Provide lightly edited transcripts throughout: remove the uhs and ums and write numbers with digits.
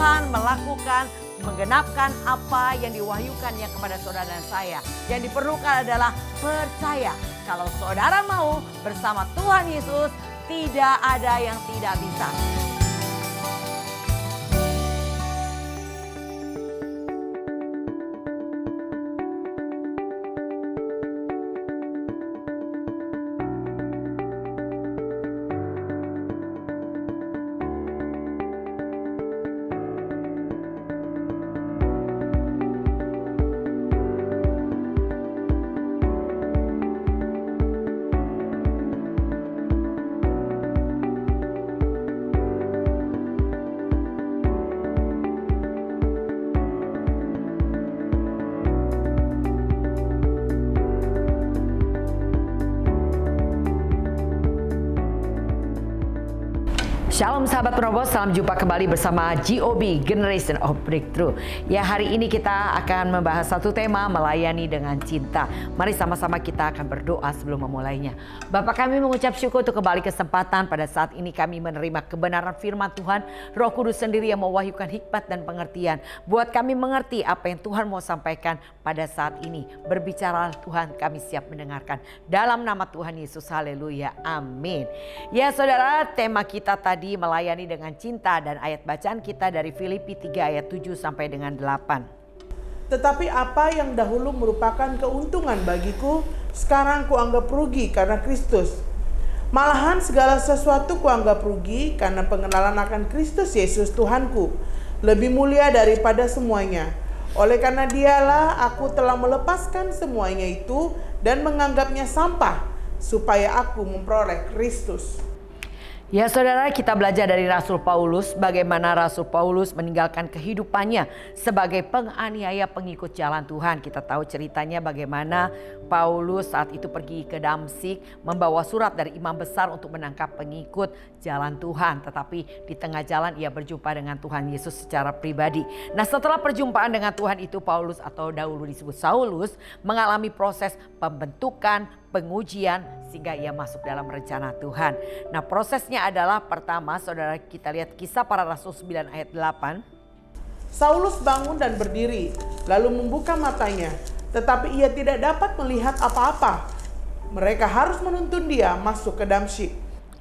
Tuhan melakukan, menggenapkan apa yang diwahyukannya kepada saudara dan saya. Yang diperlukan adalah percaya. Kalau saudara mau bersama Tuhan Yesus, tidak ada yang tidak bisa. Shalom sahabat penerobos, salam jumpa kembali bersama GOB, Generation of Breakthrough. Ya, hari ini kita akan membahas satu tema, melayani dengan cinta. Mari sama-sama kita akan berdoa sebelum memulainya. Bapa, kami mengucap syukur untuk kembali kesempatan pada saat ini kami menerima kebenaran firman Tuhan. Roh Kudus sendiri yang mewahyukan hikmat dan pengertian. Buat kami mengerti apa yang Tuhan mau sampaikan pada saat ini. Berbicara Tuhan, kami siap mendengarkan. Dalam nama Tuhan Yesus, haleluya, amin. Ya saudara, tema kita tadi melayani dengan cinta, dan ayat bacaan kita dari Filipi 3 ayat 7 sampai dengan 8. Tetapi apa yang dahulu merupakan keuntungan bagiku, sekarang kuanggap rugi karena Kristus. Malahan segala sesuatu kuanggap rugi karena pengenalan akan Kristus Yesus Tuhanku, lebih mulia daripada semuanya. Oleh karena dialah aku telah melepaskan semuanya itu dan menganggapnya sampah, supaya aku memperoleh Kristus. Ya saudara, kita belajar dari Rasul Paulus, bagaimana Rasul Paulus meninggalkan kehidupannya sebagai penganiaya pengikut jalan Tuhan. Kita tahu ceritanya bagaimana Paulus saat itu pergi ke Damsik membawa surat dari imam besar untuk menangkap pengikut jalan Tuhan. Tetapi di tengah jalan ia berjumpa dengan Tuhan Yesus secara pribadi. Nah, setelah perjumpaan dengan Tuhan itu, Paulus atau dahulu disebut Saulus mengalami proses pembentukan, pengujian, sehingga ia masuk dalam rencana Tuhan. Nah, prosesnya adalah pertama, saudara, kita lihat Kisah Para Rasul 9 ayat 8. Saulus bangun dan berdiri, lalu membuka matanya, tetapi ia tidak dapat melihat apa-apa. Mereka harus menuntun dia masuk ke Damsyik.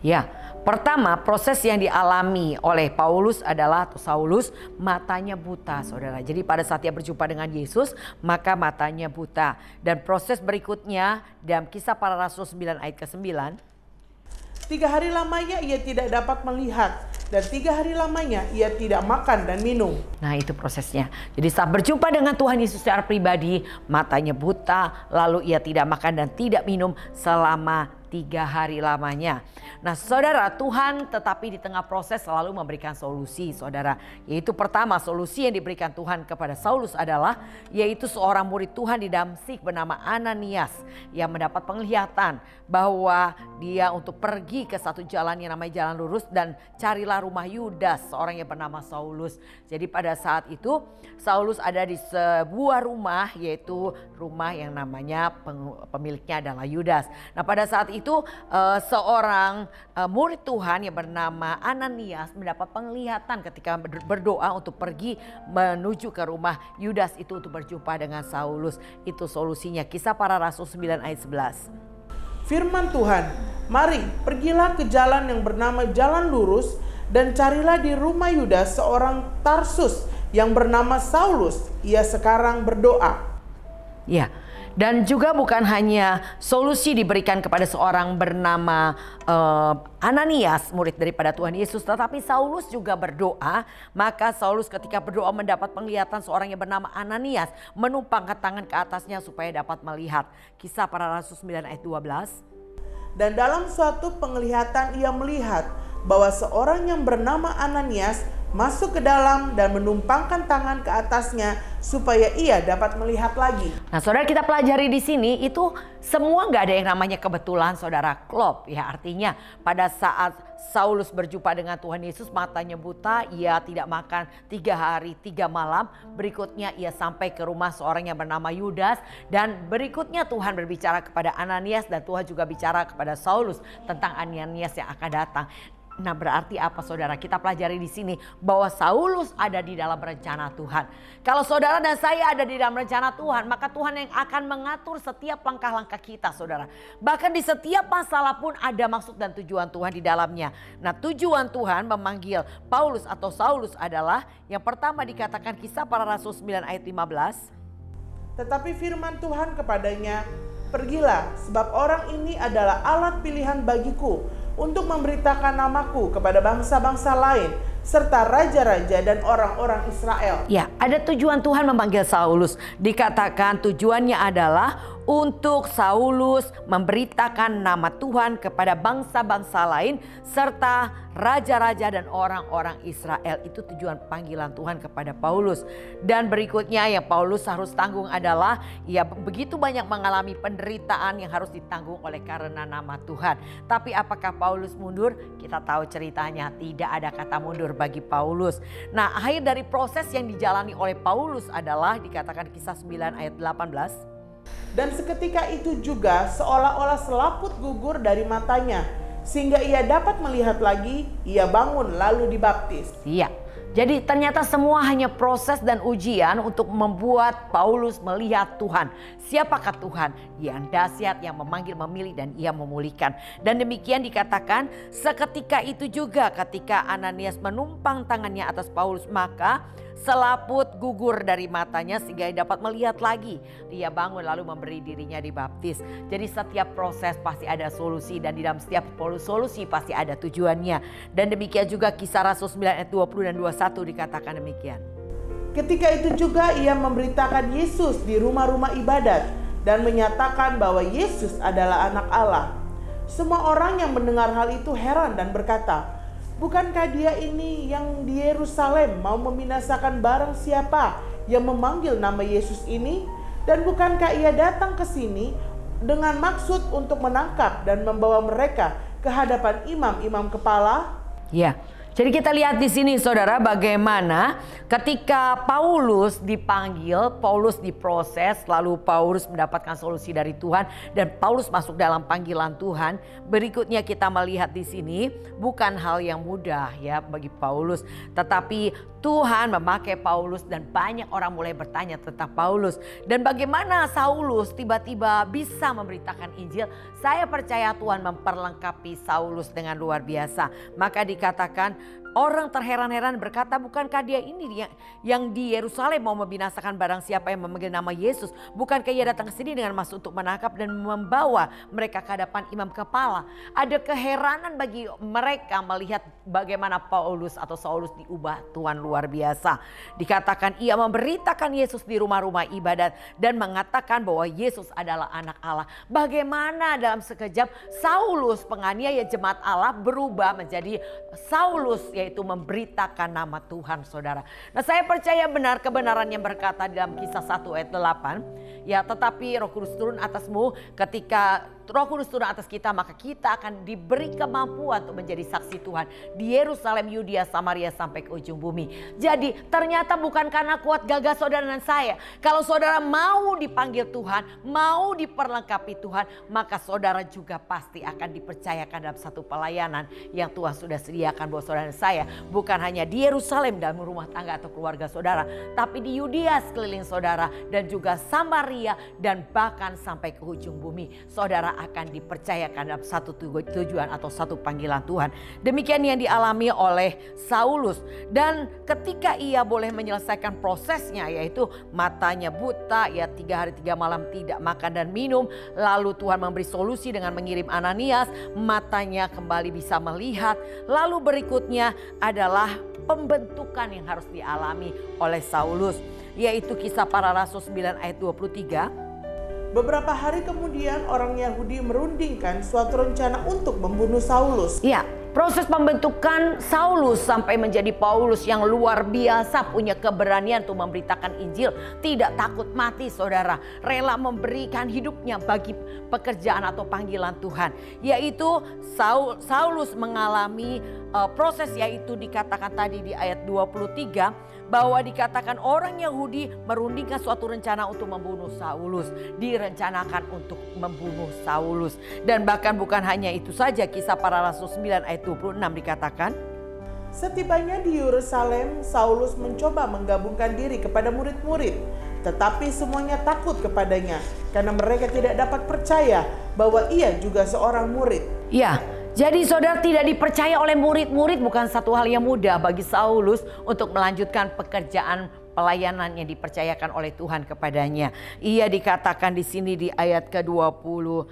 Ya, pertama proses yang dialami oleh Paulus adalah Saulus, matanya buta, saudara. Jadi pada saat dia berjumpa dengan Yesus, maka matanya buta. Dan proses berikutnya dalam Kisah Para Rasul 9 ayat ke-9. 3 hari lamanya ia tidak dapat melihat, dan 3 hari lamanya ia tidak makan dan minum. Nah, itu prosesnya. Jadi saat berjumpa dengan Tuhan Yesus secara pribadi, matanya buta, lalu ia tidak makan dan tidak minum selama 3 hari lamanya. Nah saudara, Tuhan tetapi di tengah proses selalu memberikan solusi, saudara. Yaitu pertama, solusi yang diberikan Tuhan kepada Saulus adalah yaitu seorang murid Tuhan di Damsyik bernama Ananias yang mendapat penglihatan bahwa dia untuk pergi ke satu jalan yang namanya jalan lurus dan carilah rumah Yudas, seorang yang bernama Saulus. Jadi pada saat itu Saulus ada di sebuah rumah, yaitu rumah yang namanya pemiliknya adalah Yudas. Nah pada saat itu seorang murid Tuhan yang bernama Ananias mendapat penglihatan ketika berdoa untuk pergi menuju ke rumah Yudas itu untuk berjumpa dengan Saulus. Itu solusinya, Kisah Para Rasul 9 ayat 11. Firman Tuhan, mari pergilah ke jalan yang bernama jalan lurus dan carilah di rumah Yudas seorang Tarsus yang bernama Saulus. Ia sekarang berdoa. Ya. Dan juga bukan hanya solusi diberikan kepada seorang bernama Ananias, murid daripada Tuhan Yesus, tetapi Saulus juga berdoa. Maka Saulus ketika berdoa mendapat penglihatan seorang yang bernama Ananias menumpangkan tangan ke atasnya supaya dapat melihat. Kisah Para Rasul 9 ayat 12. Dan dalam suatu penglihatan ia melihat bahwa seorang yang bernama Ananias masuk ke dalam dan menumpangkan tangan ke atasnya supaya ia dapat melihat lagi. Nah saudara, kita pelajari di sini itu semua nggak ada yang namanya kebetulan, saudara. Klop ya, artinya pada saat Saulus berjumpa dengan Tuhan Yesus matanya buta, ia tidak makan 3 hari 3 malam. Berikutnya ia sampai ke rumah seorang yang bernama Yudas, dan berikutnya Tuhan berbicara kepada Ananias dan Tuhan juga bicara kepada Saulus tentang Ananias yang akan datang. Nah, berarti apa saudara? Kita pelajari di sini bahwa Saulus ada di dalam rencana Tuhan. Kalau saudara dan saya ada di dalam rencana Tuhan, maka Tuhan yang akan mengatur setiap langkah-langkah kita saudara. Bahkan di setiap masalah pun ada maksud dan tujuan Tuhan di dalamnya. Nah, tujuan Tuhan memanggil Paulus atau Saulus adalah yang pertama dikatakan Kisah Para Rasul 9 ayat 15. Tetapi firman Tuhan kepadanya, "Pergilah, sebab orang ini adalah alat pilihan bagiku untuk memberitakan namaku kepada bangsa-bangsa lain, serta raja-raja dan orang-orang Israel." Ya, ada tujuan Tuhan memanggil Saulus. Dikatakan tujuannya adalah untuk Saulus memberitakan nama Tuhan kepada bangsa-bangsa lain serta raja-raja dan orang-orang Israel. Itu tujuan panggilan Tuhan kepada Paulus. Dan berikutnya yang Paulus harus tanggung adalah ia begitu banyak mengalami penderitaan yang harus ditanggung oleh karena nama Tuhan. Tapi apakah Paulus mundur? Kita tahu ceritanya, tidak ada kata mundur bagi Paulus. Nah, akhir dari proses yang dijalani oleh Paulus adalah dikatakan Kisah 9 ayat 18. Dan seketika itu juga seolah-olah selaput gugur dari matanya, sehingga ia dapat melihat lagi. Ia bangun lalu dibaptis. Iya, jadi ternyata semua hanya proses dan ujian untuk membuat Paulus melihat Tuhan. Siapakah Tuhan? Yang dahsyat, yang memanggil, memilih, dan ia memulihkan. Dan demikian dikatakan seketika itu juga ketika Ananias menumpang tangannya atas Paulus, maka selaput gugur dari matanya sehingga ia dapat melihat lagi. Ia bangun lalu memberi dirinya dibaptis. Jadi setiap proses pasti ada solusi, dan di dalam setiap solusi pasti ada tujuannya. Dan demikian juga Kisah Rasul 9 ayat 20 dan 21 dikatakan demikian. Ketika itu juga ia memberitakan Yesus di rumah-rumah ibadat dan menyatakan bahwa Yesus adalah Anak Allah. Semua orang yang mendengar hal itu heran dan berkata, "Bukankah dia ini yang di Yerusalem mau membinasakan barang siapa yang memanggil nama Yesus ini? Dan bukankah ia datang ke sini dengan maksud untuk menangkap dan membawa mereka ke hadapan imam-imam kepala?" Ya, jadi kita lihat di sini saudara bagaimana ketika Paulus dipanggil, Paulus diproses, lalu Paulus mendapatkan solusi dari Tuhan dan Paulus masuk dalam panggilan Tuhan. Berikutnya kita melihat di sini bukan hal yang mudah ya bagi Paulus, tetapi Tuhan memakai Paulus dan banyak orang mulai bertanya tentang Paulus. Dan bagaimana Saulus tiba-tiba bisa memberitakan Injil. Saya percaya Tuhan memperlengkapi Saulus dengan luar biasa. Maka dikatakan orang terheran-heran berkata, "Bukankah dia ini yang di Yerusalem mau membinasakan barang siapa yang memanggil nama Yesus? Bukankah ia datang ke sini dengan maksud untuk menangkap dan membawa mereka ke hadapan imam kepala?" Ada keheranan bagi mereka melihat bagaimana Paulus atau Saulus diubah Tuhan luar biasa. Dikatakan ia memberitakan Yesus di rumah-rumah ibadat dan mengatakan bahwa Yesus adalah Anak Allah. Bagaimana dalam sekejap Saulus penganiaya jemaat Allah berubah menjadi Saulus, yaitu memberitakan nama Tuhan saudara. Nah, saya percaya benar kebenaran yang berkata dalam Kisah 1 ayat 8. Ya, tetapi Roh Kudus turun atasmu. Ketika Roh Kudus turun atas kita, maka kita akan diberi kemampuan untuk menjadi saksi Tuhan di Yerusalem, Yudea, Samaria sampai ke ujung bumi. Jadi ternyata bukan karena kuat gagah saudara dan saya. Kalau saudara mau dipanggil Tuhan, mau diperlengkapi Tuhan, maka saudara juga pasti akan dipercayakan dalam satu pelayanan yang Tuhan sudah sediakan buat saudara dan saya. Bukan hanya di Yerusalem dalam rumah tangga atau keluarga saudara, tapi di Yudea sekeliling saudara dan juga Samaria dan bahkan sampai ke ujung bumi. Saudara akan dipercayakan dalam satu tujuan atau satu panggilan Tuhan. Demikian yang dialami oleh Saulus. Dan ketika ia boleh menyelesaikan prosesnya, yaitu matanya buta, ya 3 hari 3 malam tidak makan dan minum. Lalu Tuhan memberi solusi dengan mengirim Ananias, matanya kembali bisa melihat. Lalu berikutnya adalah pembentukan yang harus dialami oleh Saulus, yaitu Kisah Para Rasul 9 ayat 23. Beberapa hari kemudian orang Yahudi merundingkan suatu rencana untuk membunuh Saulus. Ya, proses pembentukan Saulus sampai menjadi Paulus yang luar biasa, punya keberanian untuk memberitakan Injil, tidak takut mati saudara, rela memberikan hidupnya bagi pekerjaan atau panggilan Tuhan. Yaitu Saulus mengalami proses, yaitu dikatakan tadi di ayat 23 bahwa dikatakan orang Yahudi merundingkan suatu rencana untuk membunuh Saulus. Direncanakan untuk membunuh Saulus. Dan bahkan bukan hanya itu saja, Kisah Para Rasul 9 ayat ayat 26 dikatakan, Setibanya di Yerusalem, Saulus mencoba menggabungkan diri kepada murid-murid, tetapi semuanya takut kepadanya karena mereka tidak dapat percaya bahwa ia juga seorang murid. ya, jadi saudara, tidak dipercaya oleh murid-murid bukan satu hal yang mudah bagi Saulus untuk melanjutkan pekerjaan pelayanan yang dipercayakan oleh Tuhan kepadanya. Ia dikatakan di sini di ayat ke-26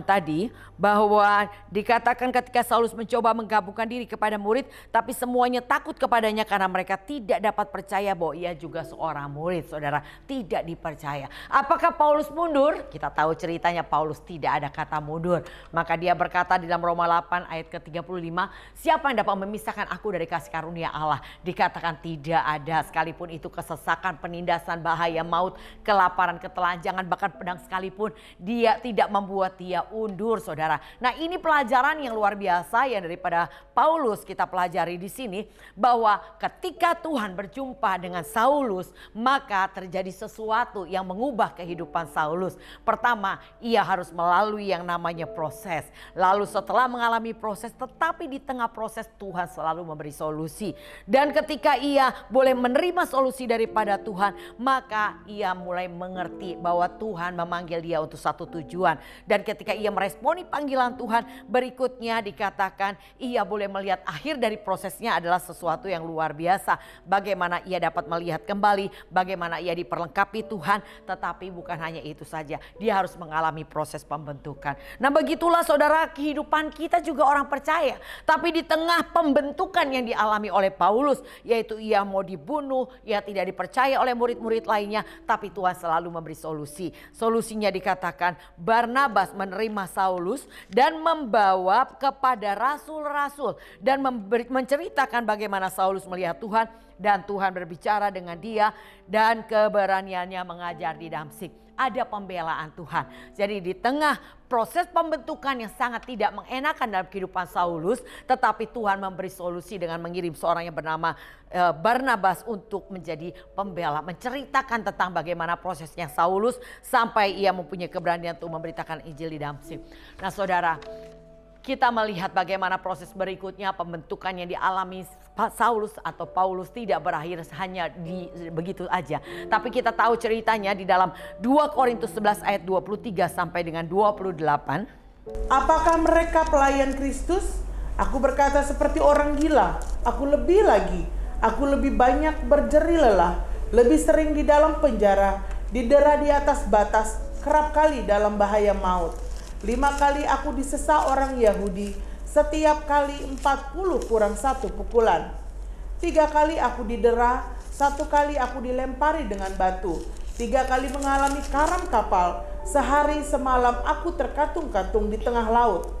tadi bahwa dikatakan ketika Saulus mencoba menggabungkan diri kepada murid, tapi semuanya takut kepadanya karena mereka tidak dapat percaya bahwa ia juga seorang murid. Saudara, tidak dipercaya. Apakah Paulus mundur? Kita tahu ceritanya, Paulus tidak ada kata mundur. Maka dia berkata di dalam Roma 8 ayat ke-35, siapa yang dapat memisahkan aku dari kasih karunia Allah? Dikatakan tidak ada, sekalipun itu kesesakan, penindasan, bahaya, maut, kelaparan, ketelanjangan, bahkan pedang sekalipun, dia tidak membuat dia undur, saudara. Nah, ini pelajaran yang luar biasa yang daripada Paulus kita pelajari di sini, bahwa ketika Tuhan berjumpa dengan Saulus, maka terjadi sesuatu yang mengubah kehidupan Saulus. Pertama, ia harus melalui yang namanya proses. Lalu setelah mengalami proses, tetapi di tengah proses Tuhan selalu memberi solusi. Dan ketika ia boleh menerima solusi daripada Tuhan, maka ia mulai mengerti bahwa Tuhan memanggil dia untuk satu tujuan. Dan ketika ia meresponi panggilan Tuhan, berikutnya dikatakan ia boleh melihat akhir dari prosesnya adalah sesuatu yang luar biasa. Bagaimana ia dapat melihat kembali, bagaimana ia diperlengkapi Tuhan. Tetapi bukan hanya itu saja, dia harus mengalami proses pembentukan. Nah, begitulah saudara, kehidupan kita juga orang percaya. Tapi di tengah pembentukan yang dialami oleh Paulus, yaitu ia mau dibunuh, ia tidak dipercaya oleh murid-murid lainnya, tapi Tuhan selalu memberi solusi. Solusinya dikatakan Barnabas menerima Saulus dan membawa kepada rasul-rasul dan menceritakan bagaimana Saulus melihat Tuhan dan Tuhan berbicara dengan dia dan keberaniannya mengajar di Damsyik. Ada pembelaan Tuhan. Jadi di tengah proses pembentukan yang sangat tidak mengenakan dalam kehidupan Saulus, tetapi Tuhan memberi solusi dengan mengirim seorang yang bernama Barnabas untuk menjadi pembela, menceritakan tentang bagaimana prosesnya Saulus sampai ia mempunyai keberanian untuk memberitakan Injil di Damsyik. Nah, saudara, kita melihat bagaimana proses berikutnya pembentukan yang dialami Saulus atau Paulus tidak berakhir hanya di begitu aja. Tapi kita tahu ceritanya di dalam 2 Korintus 11 ayat 23 sampai dengan 28. Apakah mereka pelayan Kristus? Aku berkata seperti orang gila. Aku lebih lagi. Aku lebih banyak berjeri lelah. Lebih sering di dalam penjara. Didera di atas batas. Kerap kali dalam bahaya maut. 5 kali aku disesa orang Yahudi, setiap kali 40 kurang 1 pukulan. 3 kali aku didera, 1 kali aku dilempari dengan batu. 3 kali mengalami karam kapal, sehari semalam aku terkatung-katung di tengah laut.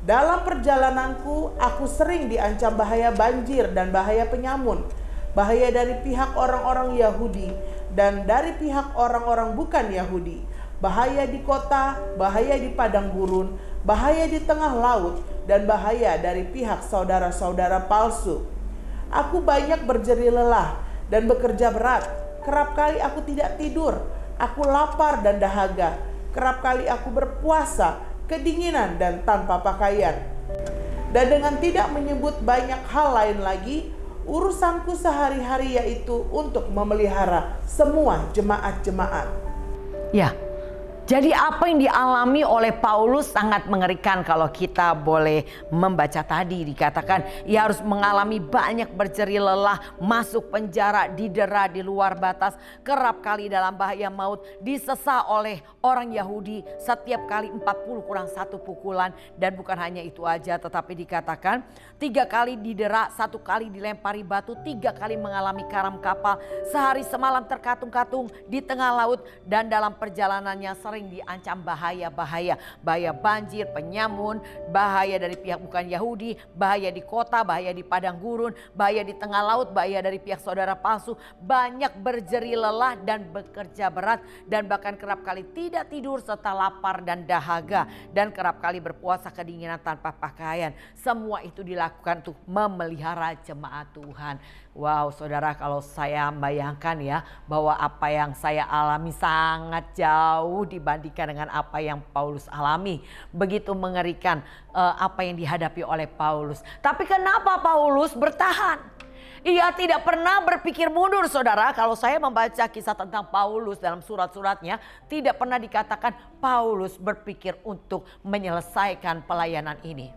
Dalam perjalananku aku sering diancam bahaya banjir dan bahaya penyamun, bahaya dari pihak orang-orang Yahudi dan dari pihak orang-orang bukan Yahudi. Bahaya di kota, bahaya di padang gurun, bahaya di tengah laut, dan bahaya dari pihak saudara-saudara palsu. Aku banyak berjeri lelah dan bekerja berat. Kerap kali aku tidak tidur. Aku lapar dan dahaga. Kerap kali aku berpuasa, kedinginan dan tanpa pakaian. Dan dengan tidak menyebut banyak hal lain lagi, urusanku sehari-hari yaitu untuk memelihara semua jemaat-jemaat. Ya. Jadi apa yang dialami oleh Paulus sangat mengerikan kalau kita boleh membaca tadi. Dikatakan ia harus mengalami banyak berjeri lelah, masuk penjara, didera di luar batas, kerap kali dalam bahaya maut, disesa oleh orang Yahudi, setiap kali 40 kurang 1 pukulan. Dan bukan hanya itu aja, tetapi dikatakan 3 kali didera, 1 kali dilempari batu, 3 kali mengalami karam kapal, sehari semalam terkatung-katung di tengah laut, dan dalam perjalanannya sering diancam bahaya-bahaya, bahaya banjir, penyamun, bahaya dari pihak bukan Yahudi, bahaya di kota, bahaya di padang gurun, bahaya di tengah laut, bahaya dari pihak saudara palsu, banyak berjeri lelah dan bekerja berat, dan bahkan kerap kali tidak tidur serta lapar dan dahaga, dan kerap kali berpuasa kedinginan tanpa pakaian. Semua itu dilakukan untuk memelihara jemaat Tuhan. Wow, saudara, kalau saya bayangkan ya bahwa apa yang saya alami sangat jauh dibandingkan dengan apa yang Paulus alami. Begitu mengerikan apa yang dihadapi oleh Paulus. Tapi kenapa Paulus bertahan? Ia tidak pernah berpikir mundur, saudara. Kalau saya membaca kisah tentang Paulus dalam surat-suratnya, tidak pernah dikatakan Paulus berpikir untuk menyelesaikan pelayanan ini.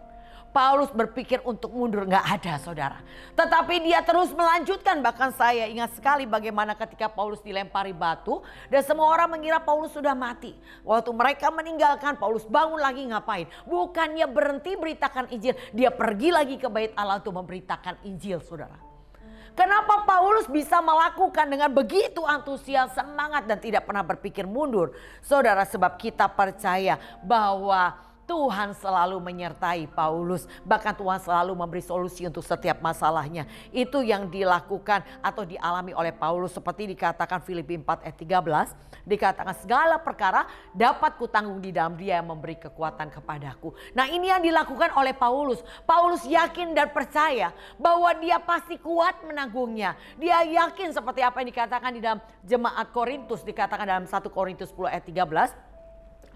Paulus berpikir untuk mundur, nggak ada, saudara. Tetapi dia terus melanjutkan. Bahkan saya ingat sekali bagaimana ketika Paulus dilempari batu dan semua orang mengira Paulus sudah mati. Waktu mereka meninggalkan, Paulus bangun lagi, ngapain? Bukannya berhenti beritakan Injil, dia pergi lagi ke bait Allah untuk memberitakan Injil, saudara. Kenapa Paulus bisa melakukan dengan begitu antusias, semangat, dan tidak pernah berpikir mundur? Saudara, sebab kita percaya bahwa Tuhan selalu menyertai Paulus. Bahkan Tuhan selalu memberi solusi untuk setiap masalahnya. Itu yang dilakukan atau dialami oleh Paulus. Seperti dikatakan Filipi 4 ayat 13. Dikatakan segala perkara dapat kutanggung di dalam Dia yang memberi kekuatan kepadaku. Nah, ini yang dilakukan oleh Paulus. Paulus yakin dan percaya bahwa dia pasti kuat menanggungnya. Dia yakin seperti apa yang dikatakan di dalam jemaat Korintus. Dikatakan dalam 1 Korintus 10 ayat 13.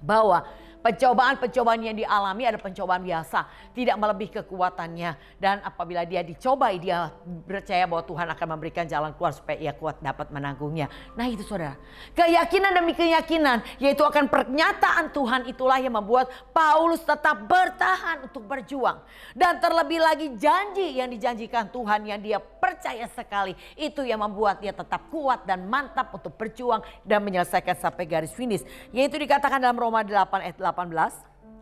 Bahwa pencobaan-pencobaan yang dialami ada pencobaan biasa, tidak melebihi kekuatannya. Dan apabila dia dicobai, dia percaya bahwa Tuhan akan memberikan jalan keluar supaya ia kuat dapat menanggungnya. Nah itu, saudara, keyakinan demi keyakinan, yaitu akan pernyataan Tuhan, itulah yang membuat Paulus tetap bertahan untuk berjuang. Dan terlebih lagi janji yang dijanjikan Tuhan yang dia percaya sekali, itu yang membuat dia tetap kuat dan mantap untuk berjuang dan menyelesaikan sampai garis finish. Yaitu dikatakan dalam Roma 8 ayat 18.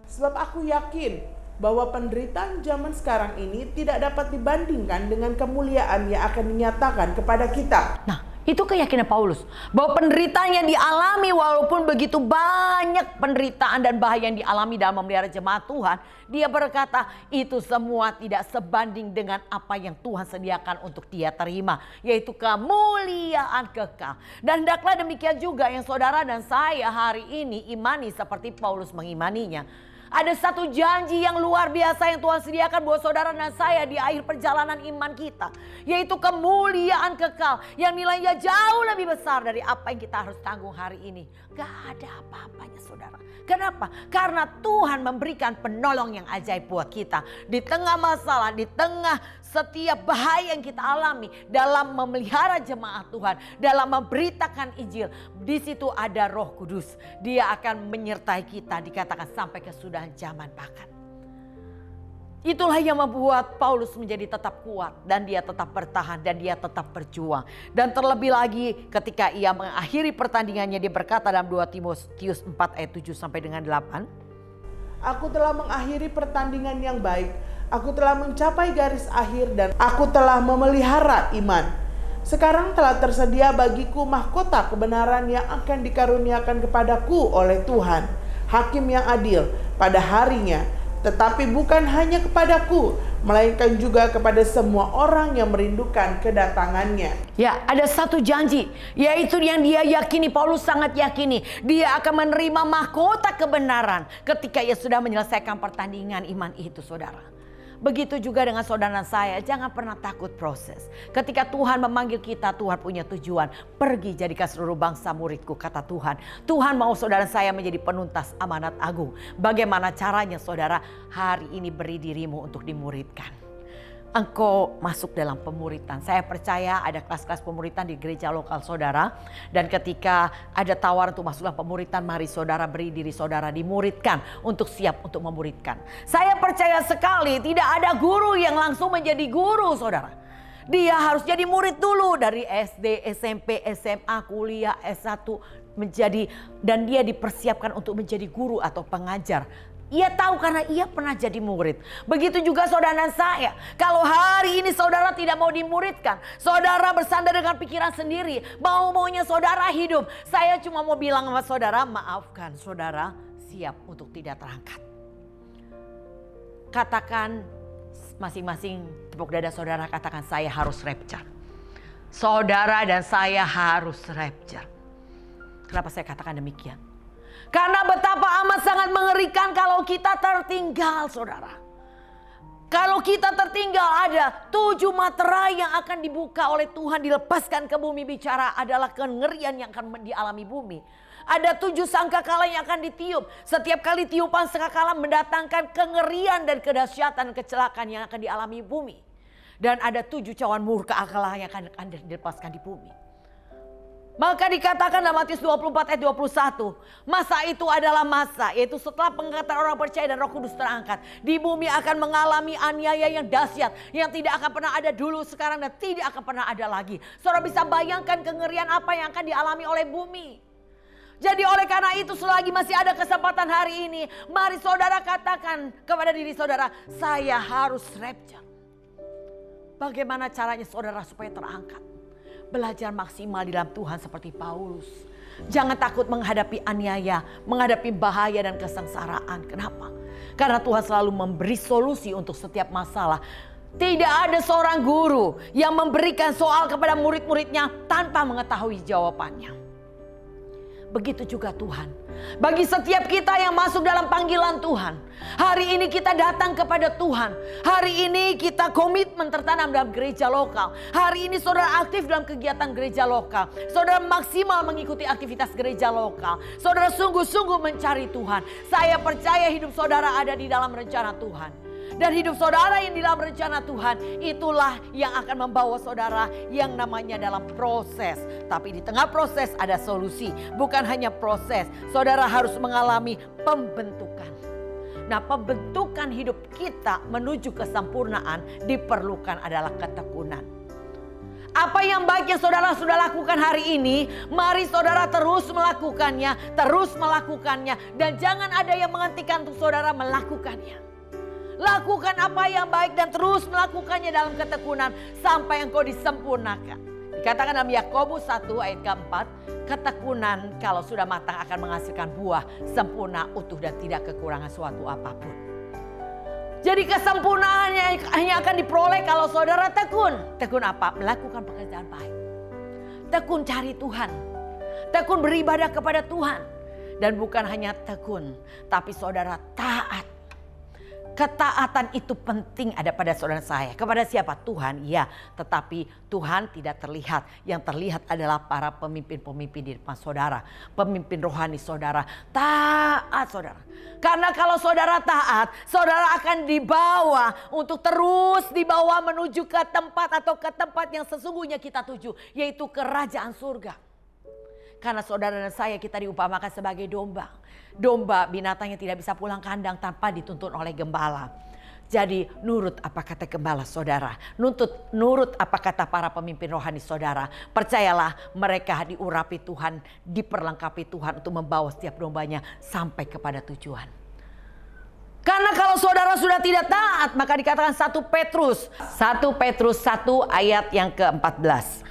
Sebab aku yakin bahwa penderitaan zaman sekarang ini tidak dapat dibandingkan dengan kemuliaan yang akan dinyatakan kepada kita. Nah, itu keyakinan Paulus. Bahwa penderitaan yang dialami, walaupun begitu banyak penderitaan dan bahaya yang dialami dalam memelihara jemaat Tuhan, dia berkata itu semua tidak sebanding dengan apa yang Tuhan sediakan untuk dia terima, yaitu kemuliaan kekal. Dan hendaklah demikian juga yang saudara dan saya hari ini imani seperti Paulus mengimaninya. Ada satu janji yang luar biasa yang Tuhan sediakan buat saudara dan saya di akhir perjalanan iman kita. Yaitu kemuliaan kekal yang nilainya jauh lebih besar dari apa yang kita harus tanggung hari ini. Gak ada apa-apanya, saudara. Kenapa? Karena Tuhan memberikan penolong yang ajaib buat kita. Di tengah masalah, di tengah setiap bahaya yang kita alami dalam memelihara jemaat Tuhan, dalam memberitakan Injil, di situ ada Roh Kudus. Dia akan menyertai kita, dikatakan sampai kesudahan zaman bahkan. Itulah yang membuat Paulus menjadi tetap kuat dan dia tetap bertahan dan dia tetap berjuang. Dan terlebih lagi ketika ia mengakhiri pertandingannya, dia berkata dalam 2 Timotius 4 ayat 7 sampai dengan 8. Aku telah mengakhiri pertandingan yang baik. Aku telah mencapai garis akhir dan aku telah memelihara iman. Sekarang telah tersedia bagiku mahkota kebenaran yang akan dikaruniakan kepadaku oleh Tuhan, Hakim yang adil pada harinya. Tetapi bukan hanya kepadaku, melainkan juga kepada semua orang yang merindukan kedatangannya. Ya, ada satu janji, yaitu yang dia yakini, Paulus sangat yakini. Dia akan menerima mahkota kebenaran ketika ia sudah menyelesaikan pertandingan iman itu, saudara. Begitu juga dengan saudara saya, jangan pernah takut proses. Ketika Tuhan memanggil kita, Tuhan punya tujuan. Pergi jadikan seluruh bangsa muridku, kata Tuhan. Tuhan mau saudara saya menjadi penuntas amanat agung. Bagaimana caranya, saudara? Hari ini beri dirimu untuk dimuridkan. Engkau masuk dalam pemuritan. Saya percaya ada kelas-kelas pemuritan di gereja lokal saudara. Dan ketika ada tawaran untuk masuk dalam pemuritan, mari saudara beri diri saudara dimuridkan untuk siap untuk memuridkan. Saya percaya sekali tidak ada guru yang langsung menjadi guru, saudara. Dia harus jadi murid dulu dari SD, SMP, SMA, kuliah, S1 menjadi, dan dia dipersiapkan untuk menjadi guru atau pengajar. Ia tahu karena ia pernah jadi murid. Begitu juga saudara dan saya. Kalau hari ini saudara tidak mau dimuridkan, saudara bersandar dengan pikiran sendiri, mau-maunya saudara hidup, saya cuma mau bilang sama saudara, maafkan saudara, siap untuk tidak terangkat. Katakan masing-masing, tepuk dada saudara, katakan saya harus rapture. Saudara dan saya harus rapture. Kenapa saya katakan demikian? Karena betapa amat sangat mengerikan kalau kita tertinggal, saudara. Kalau kita tertinggal, ada 7 materai yang akan dibuka oleh Tuhan, dilepaskan ke bumi. Bicara adalah kengerian yang akan dialami bumi. Ada 7 sangkakala yang akan ditiup. Setiap kali tiupan sangkakala mendatangkan kengerian dan kedahsyatan kecelakaan yang akan dialami bumi. Dan ada 7 cawan murka Allah yang akan dilepaskan di bumi. Maka dikatakan dalam Matius 24 ayat 21. Masa itu adalah masa, yaitu setelah pengangkatan orang percaya dan Roh Kudus terangkat. Di bumi akan mengalami aniaya yang dahsyat. Yang tidak akan pernah ada dulu, sekarang, dan tidak akan pernah ada lagi. Saudara bisa bayangkan kengerian apa yang akan dialami oleh bumi. Jadi oleh karena itu, selagi masih ada kesempatan hari ini, mari saudara katakan kepada diri saudara, saya harus rapture. Bagaimana caranya saudara supaya terangkat? Belajar maksimal di dalam Tuhan seperti Paulus. Jangan takut menghadapi aniaya, menghadapi bahaya dan kesengsaraan. Kenapa? Karena Tuhan selalu memberi solusi untuk setiap masalah. Tidak ada seorang guru yang memberikan soal kepada murid-muridnya tanpa mengetahui jawabannya. Begitu juga Tuhan. Bagi setiap kita yang masuk dalam panggilan Tuhan. Hari ini kita datang kepada Tuhan. Hari ini kita komitmen tertanam dalam gereja lokal. Hari ini saudara aktif dalam kegiatan gereja lokal. Saudara maksimal mengikuti aktivitas gereja lokal. Saudara sungguh-sungguh mencari Tuhan. Saya percaya hidup saudara ada di dalam rencana Tuhan. Dan hidup saudara yang di dalam rencana Tuhan, itulah yang akan membawa saudara yang namanya dalam proses. Tapi di tengah proses ada solusi. Bukan hanya proses, saudara harus mengalami pembentukan. Nah, pembentukan hidup kita menuju kesempurnaan diperlukan adalah ketekunan. Apa yang baik yang saudara sudah lakukan hari ini, mari saudara terus melakukannya, dan jangan ada yang menghentikan untuk saudara melakukannya. Lakukan apa yang baik dan terus melakukannya dalam ketekunan sampai engkau disempurnakan. Dikatakan dalam Yakobus 1 ayat keempat, ketekunan kalau sudah matang akan menghasilkan buah sempurna, utuh dan tidak kekurangan suatu apapun. Jadi kesempurnaan hanya akan diperoleh kalau saudara tekun. Tekun apa? Melakukan pekerjaan baik. Tekun cari Tuhan. Tekun beribadah kepada Tuhan. Dan bukan hanya tekun, tapi saudara taat. Ketaatan itu penting ada pada saudara saya. Kepada siapa? Tuhan, ya. Tetapi Tuhan tidak terlihat. Yang terlihat adalah para pemimpin-pemimpin di depan saudara. Pemimpin rohani saudara. Taat saudara. Karena kalau saudara taat, saudara akan dibawa untuk terus dibawa menuju ke tempat atau ke tempat yang sesungguhnya kita tuju. Yaitu kerajaan surga. Karena saudara dan saya kita diumpamakan sebagai domba. Domba binatangnya tidak bisa pulang kandang tanpa dituntun oleh gembala. Jadi nurut apa kata gembala saudara. Nurut apa kata para pemimpin rohani saudara. Percayalah mereka diurapi Tuhan, diperlengkapi Tuhan untuk membawa setiap dombanya sampai kepada tujuan. Karena kalau saudara sudah tidak taat, maka dikatakan 1 Petrus 1 ayat yang ke-14.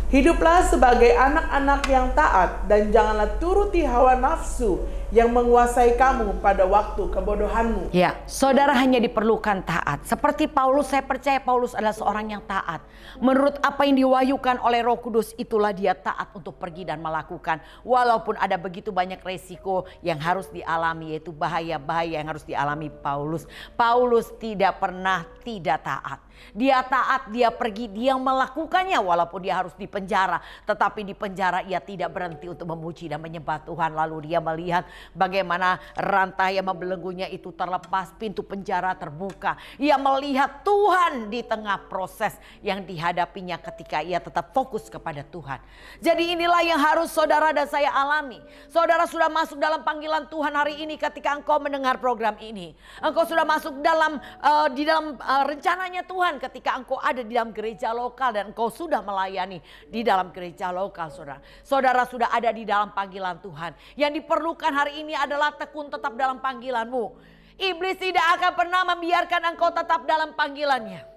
Hiduplah sebagai anak-anak yang taat dan janganlah turuti hawa nafsu yang menguasai kamu pada waktu kebodohanmu. Ya, saudara hanya diperlukan taat. Seperti Paulus, saya percaya Paulus adalah seorang yang taat. Menurut apa yang diwahyukan oleh Roh Kudus, itulah dia taat untuk pergi dan melakukan. Walaupun ada begitu banyak resiko yang harus dialami, yaitu bahaya-bahaya yang harus dialami Paulus. Paulus tidak pernah tidak taat. Dia taat, dia pergi, dia melakukannya walaupun dia harus dipenjara. Tetapi di penjara ia tidak berhenti untuk memuji dan menyembah Tuhan. Lalu dia melihat bagaimana rantai yang membelenggunya itu terlepas, pintu penjara terbuka. Ia melihat Tuhan di tengah proses yang dihadapinya ketika ia tetap fokus kepada Tuhan. Jadi inilah yang harus saudara dan saya alami. Saudara sudah masuk dalam panggilan Tuhan hari ini ketika engkau mendengar program ini. Engkau sudah masuk di dalam rencananya Tuhan ketika engkau ada di dalam gereja lokal dan engkau sudah melayani di dalam gereja lokal saudara. Saudara sudah ada di dalam panggilan Tuhan. Yang diperlukan hari ini adalah tekun tetap dalam panggilanmu. Iblis tidak akan pernah membiarkan engkau tetap dalam panggilannya.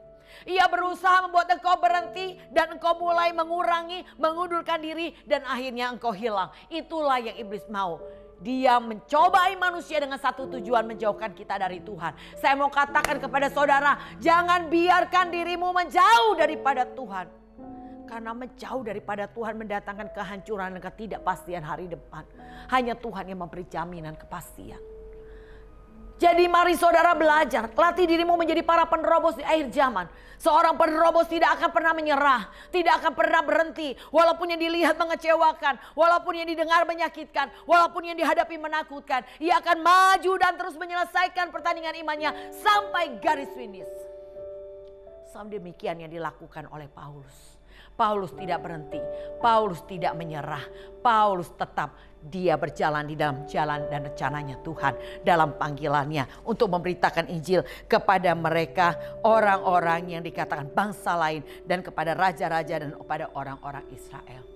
Ia berusaha membuat engkau berhenti dan engkau mulai mengurangi, mengundurkan diri dan akhirnya engkau hilang. Itulah yang iblis mau. Dia mencobai manusia dengan satu tujuan, menjauhkan kita dari Tuhan. Saya mau katakan kepada saudara, jangan biarkan dirimu menjauh daripada Tuhan. Karena menjauh daripada Tuhan mendatangkan kehancuran dan ketidakpastian hari depan. Hanya Tuhan yang memberi jaminan kepastian. Jadi mari saudara belajar, latih dirimu menjadi para penerobos di akhir zaman. Seorang penerobos tidak akan pernah menyerah, tidak akan pernah berhenti. Walaupun yang dilihat mengecewakan, walaupun yang didengar menyakitkan, walaupun yang dihadapi menakutkan. Ia akan maju dan terus menyelesaikan pertandingan imannya sampai garis finish. Sama demikian yang dilakukan oleh Paulus. Paulus tidak berhenti, Paulus tidak menyerah, Paulus tetap dia berjalan di dalam jalan dan rencananya Tuhan dalam panggilannya untuk memberitakan Injil kepada mereka orang-orang yang dikatakan bangsa lain dan kepada raja-raja dan kepada orang-orang Israel.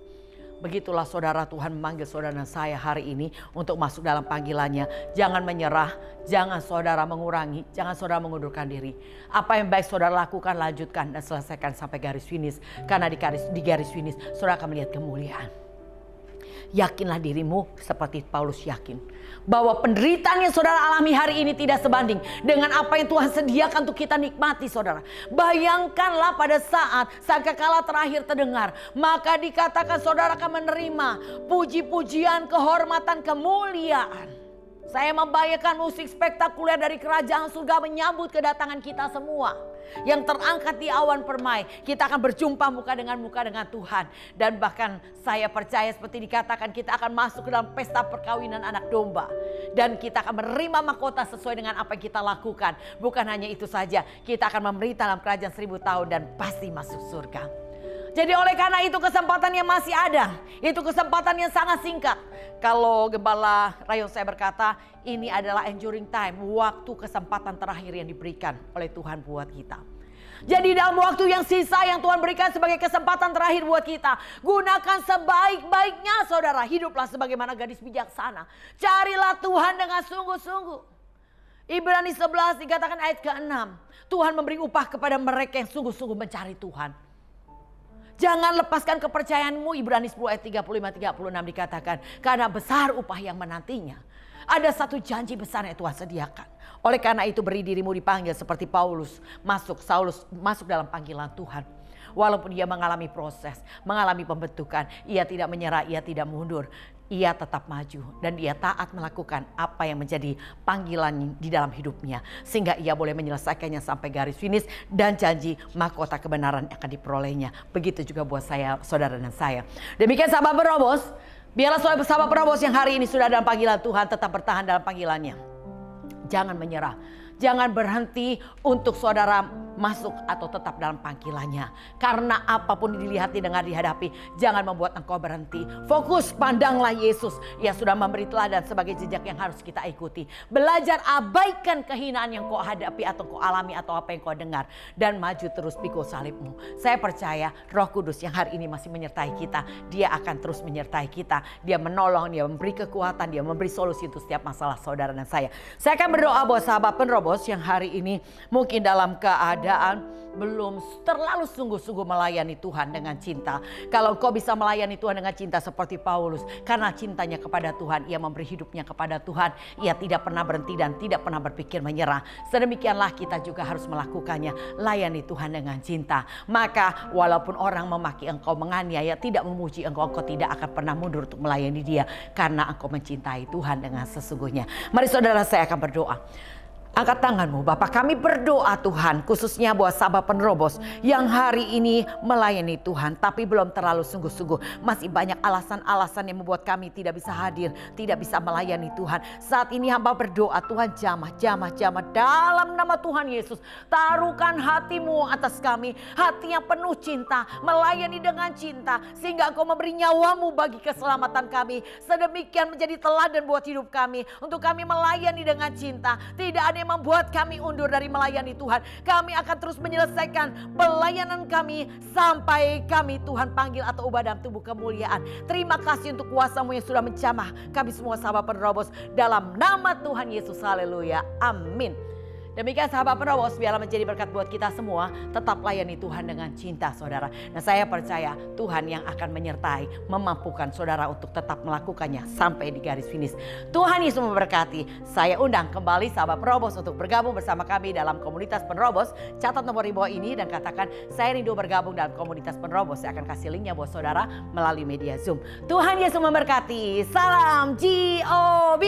Begitulah saudara, Tuhan memanggil saudara dan saya hari ini untuk masuk dalam panggilannya. Jangan menyerah, jangan saudara mengurangi, jangan saudara mengundurkan diri. Apa yang baik saudara lakukan, lanjutkan dan selesaikan sampai garis finish. Karena di garis finish saudara akan melihat kemuliaan. Yakinlah dirimu seperti Paulus yakin bahwa penderitaan yang saudara alami hari ini tidak sebanding dengan apa yang Tuhan sediakan untuk kita nikmati saudara. Bayangkanlah pada saat sangkakala terakhir terdengar, maka dikatakan saudara akan menerima puji-pujian, kehormatan, kemuliaan. Saya membayangkan musik spektakuler dari kerajaan surga menyambut kedatangan kita semua. Yang terangkat di awan permai, kita akan berjumpa muka dengan Tuhan. Dan bahkan saya percaya seperti dikatakan, kita akan masuk ke dalam pesta perkawinan anak domba. Dan kita akan menerima mahkota sesuai dengan apa yang kita lakukan. Bukan hanya itu saja, kita akan memerintah dalam kerajaan 1000 tahun dan pasti masuk surga. Jadi oleh karena itu kesempatan yang masih ada, itu kesempatan yang sangat singkat. Kalau Gembala Rayon saya berkata, ini adalah enduring time, waktu kesempatan terakhir yang diberikan oleh Tuhan buat kita. Jadi dalam waktu yang sisa yang Tuhan berikan sebagai kesempatan terakhir buat kita, gunakan sebaik-baiknya saudara. Hiduplah sebagaimana gadis bijaksana. Carilah Tuhan dengan sungguh-sungguh. Ibrani 11 dikatakan ayat ke-6. Tuhan memberi upah kepada mereka yang sungguh-sungguh mencari Tuhan. Jangan lepaskan kepercayaanmu. Ibrani 10 ayat 35-36 dikatakan, karena besar upah yang menantinya. Ada satu janji besar yang Tuhan sediakan. Oleh karena itu beri dirimu dipanggil seperti Saulus masuk dalam panggilan Tuhan. Walaupun dia mengalami proses, mengalami pembentukan, ia tidak menyerah, ia tidak mundur. Ia tetap maju dan dia taat melakukan apa yang menjadi panggilan di dalam hidupnya. Sehingga ia boleh menyelesaikannya sampai garis finish dan janji mahkota kebenaran akan diperolehnya. Begitu juga buat saya, saudara dan saya. Demikian sahabat penerobos, biarlah sahabat penerobos yang hari ini sudah dalam panggilan Tuhan tetap bertahan dalam panggilannya. Jangan menyerah. Jangan berhenti untuk saudara masuk atau tetap dalam panggilannya. Karena apapun dilihat, didengar, dihadapi, jangan membuat engkau berhenti. Fokus, pandanglah Yesus. Ia sudah memberi teladan sebagai jejak yang harus kita ikuti. Belajar abaikan kehinaan yang kau hadapi atau kau alami atau apa yang kau dengar. Dan maju terus pikul salibmu. Saya percaya Roh Kudus yang hari ini masih menyertai kita. Dia akan terus menyertai kita. Dia menolong, dia memberi kekuatan, dia memberi solusi untuk setiap masalah saudara dan saya. Saya akan berdoa buat sahabat penerobos yang hari ini mungkin dalam keadaan belum terlalu sungguh-sungguh melayani Tuhan dengan cinta. Kalau kau bisa melayani Tuhan dengan cinta seperti Paulus, karena cintanya kepada Tuhan, ia memberi hidupnya kepada Tuhan. Ia tidak pernah berhenti dan tidak pernah berpikir menyerah. Sedemikianlah kita juga harus melakukannya. Layani Tuhan dengan cinta. Maka walaupun orang memaki engkau, menganiaya, tidak memuji engkau, engkau tidak akan pernah mundur untuk melayani dia. Karena engkau mencintai Tuhan dengan sesungguhnya. Mari saudara, saya akan berdoa. Angkat tanganmu. Bapa, kami berdoa Tuhan, khususnya buat sahabat penerobos yang hari ini melayani Tuhan tapi belum terlalu sungguh-sungguh. Masih banyak alasan-alasan yang membuat kami tidak bisa hadir, tidak bisa melayani Tuhan. Saat ini hamba berdoa, Tuhan jamah dalam nama Tuhan Yesus. Taruhkan hatimu atas kami, hati yang penuh cinta, melayani dengan cinta, sehingga Engkau memberi nyawamu bagi keselamatan kami. Sedemikian menjadi teladan buat hidup kami, untuk kami melayani dengan cinta. Tidak ada yang membuat kami undur dari melayani Tuhan. Kami akan terus menyelesaikan pelayanan kami sampai kami Tuhan panggil atau ubah dalam tubuh kemuliaan. Terima kasih untuk kuasa-Mu yang sudah menjamah kami semua sahabat penerobos dalam nama Tuhan Yesus. Haleluya. Amin. Demikian sahabat penerobos, biarlah menjadi berkat buat kita semua. Tetap layani Tuhan dengan cinta saudara. Dan saya percaya Tuhan yang akan menyertai, memampukan saudara untuk tetap melakukannya sampai di garis finish. Tuhan Yesus memberkati. Saya undang kembali sahabat penerobos untuk bergabung bersama kami dalam komunitas penerobos. Catat nomor di bawah ini dan katakan, saya rindu bergabung dalam komunitas penerobos. Saya akan kasih linknya buat saudara melalui media Zoom. Tuhan Yesus memberkati. Salam GOB.